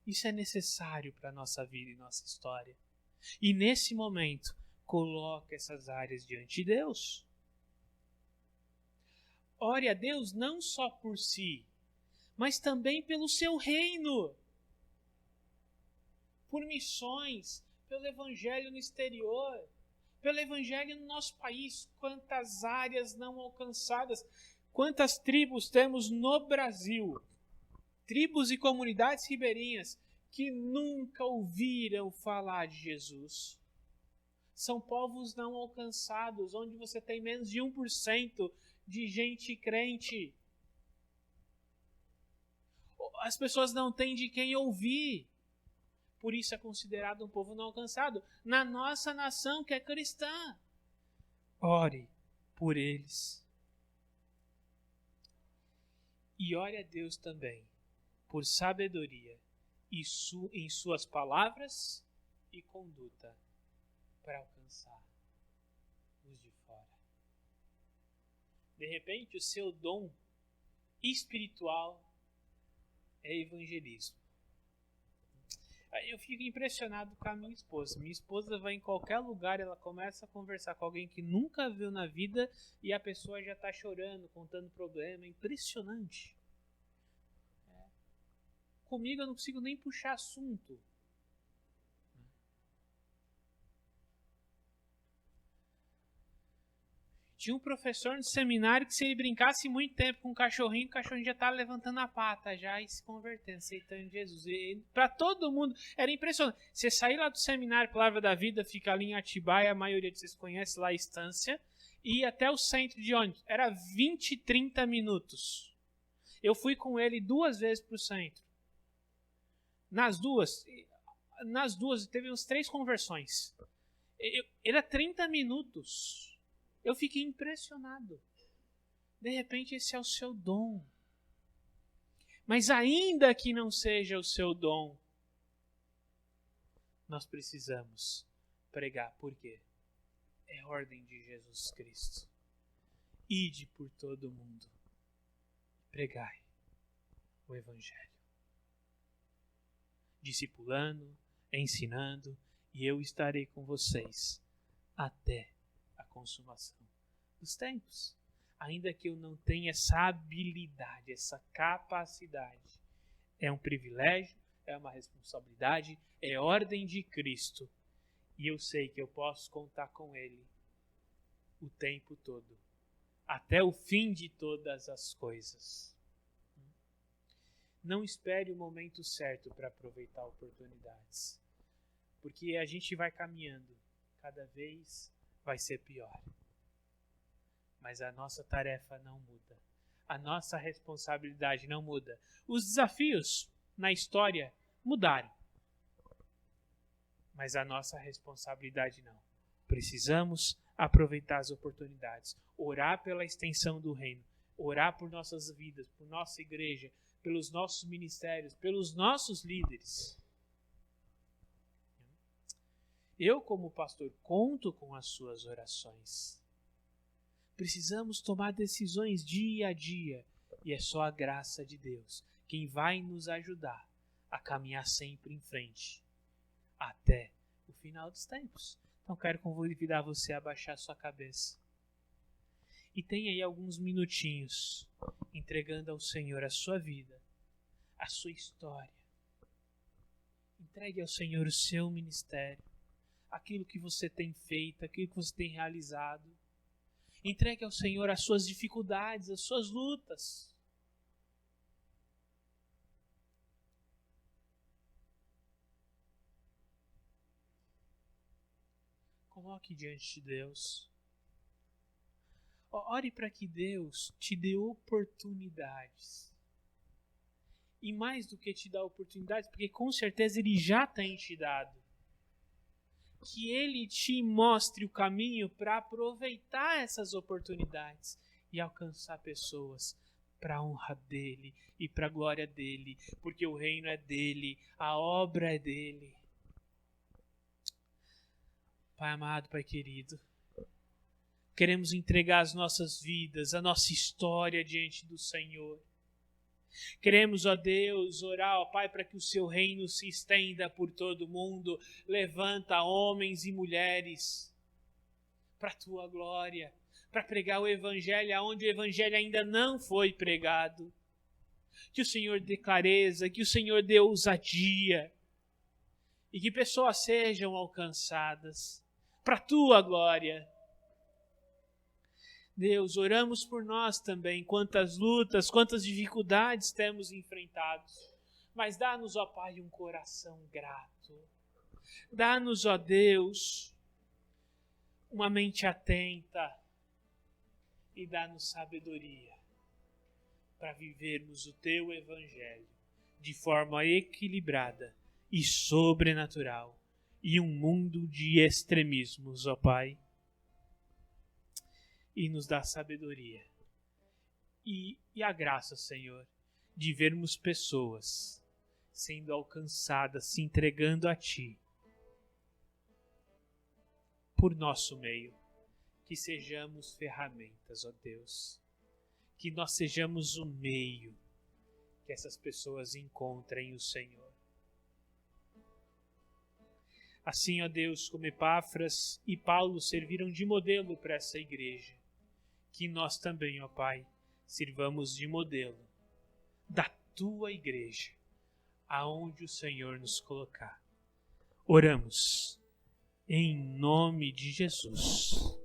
Isso é necessário para a nossa vida e nossa história. E nesse momento, coloque essas áreas diante de Deus. Ore a Deus não só por si, mas também pelo seu reino. Por missões, pelo evangelho no exterior, pelo evangelho no nosso país. Quantas áreas não alcançadas, quantas tribos temos no Brasil, tribos e comunidades ribeirinhas que nunca ouviram falar de Jesus. São povos não alcançados, onde você tem menos de 1% de gente crente. As pessoas não têm de quem ouvir. Por isso é considerado um povo não alcançado. Na nossa nação que é cristã. Ore por eles. E ore a Deus também por sabedoria em suas palavras e conduta para alcançar os de fora. De repente, o seu dom espiritual é evangelismo. Eu fico impressionado com a minha esposa. Minha esposa vai em qualquer lugar, ela começa a conversar com alguém que nunca viu na vida e a pessoa já está chorando, contando problema. É impressionante. comigo, eu não consigo nem puxar assunto. Tinha um professor no seminário que se ele brincasse muito tempo com o cachorrinho já estava levantando a pata já e se convertendo, aceitando Jesus. Para todo mundo, era impressionante. Você sair lá do seminário Palavra da Vida, fica ali em Atibaia, a maioria de vocês conhece lá a Estância, e ir até o centro de ônibus. Era 20, 30 minutos. Eu fui com ele 2 vezes para o centro. Nas duas, teve uns 3 conversões. Era 30 minutos. Eu fiquei impressionado. De repente, esse é o seu dom. Mas ainda que não seja o seu dom, nós precisamos pregar. Por quê? É a ordem de Jesus Cristo. Ide por todo o mundo. Pregai o Evangelho. Discipulando, ensinando, e eu estarei com vocês até a consumação dos tempos. Ainda que eu não tenha essa habilidade, essa capacidade, é um privilégio, é uma responsabilidade, é ordem de Cristo. E eu sei que eu posso contar com Ele o tempo todo, até o fim de todas as coisas. Não espere o momento certo para aproveitar oportunidades, porque a gente vai caminhando, cada vez vai ser pior. Mas a nossa tarefa não muda. A nossa responsabilidade não muda. Os desafios na história mudaram. Mas a nossa responsabilidade não. Precisamos aproveitar as oportunidades. Orar pela extensão do reino. Orar por nossas vidas, por nossa igreja, pelos nossos ministérios, pelos nossos líderes. Eu, como pastor, conto com as suas orações. Precisamos tomar decisões dia a dia. E é só a graça de Deus quem vai nos ajudar a caminhar sempre em frente. Até o final dos tempos. Então quero convidar você a baixar sua cabeça. E tenha aí alguns minutinhos entregando ao Senhor a sua vida, a sua história. Entregue ao Senhor o seu ministério, aquilo que você tem feito, aquilo que você tem realizado. Entregue ao Senhor as suas dificuldades, as suas lutas. Coloque diante de Deus. Ore para que Deus te dê oportunidades. E mais do que te dar oportunidades, porque com certeza Ele já tem te dado. Que Ele te mostre o caminho para aproveitar essas oportunidades e alcançar pessoas para a honra dEle e para a glória dEle, porque o reino é dEle, a obra é dEle. Pai amado, Pai querido, queremos entregar as nossas vidas, a nossa história diante do Senhor. Queremos, ó Deus, orar, ó Pai, para que o seu reino se estenda por todo o mundo. Levanta homens e mulheres para a tua glória, para pregar o Evangelho onde o Evangelho ainda não foi pregado. Que o Senhor dê clareza, que o Senhor dê ousadia e que pessoas sejam alcançadas para a tua glória. Deus, oramos por nós também, quantas lutas, quantas dificuldades temos enfrentado. Mas dá-nos, ó Pai, um coração grato. Dá-nos, ó Deus, uma mente atenta e dá-nos sabedoria para vivermos o Teu Evangelho de forma equilibrada e sobrenatural e um mundo de extremismos, ó Pai. E nos dá sabedoria e a graça, Senhor, de vermos pessoas sendo alcançadas, se entregando a Ti por nosso meio. Que sejamos ferramentas, ó Deus, que nós sejamos o meio que essas pessoas encontrem o Senhor. Assim, ó Deus, como Epáfras e Paulo serviram de modelo para essa igreja, que nós também, ó Pai, sirvamos de modelo da Tua igreja aonde o Senhor nos colocar. Oramos em nome de Jesus.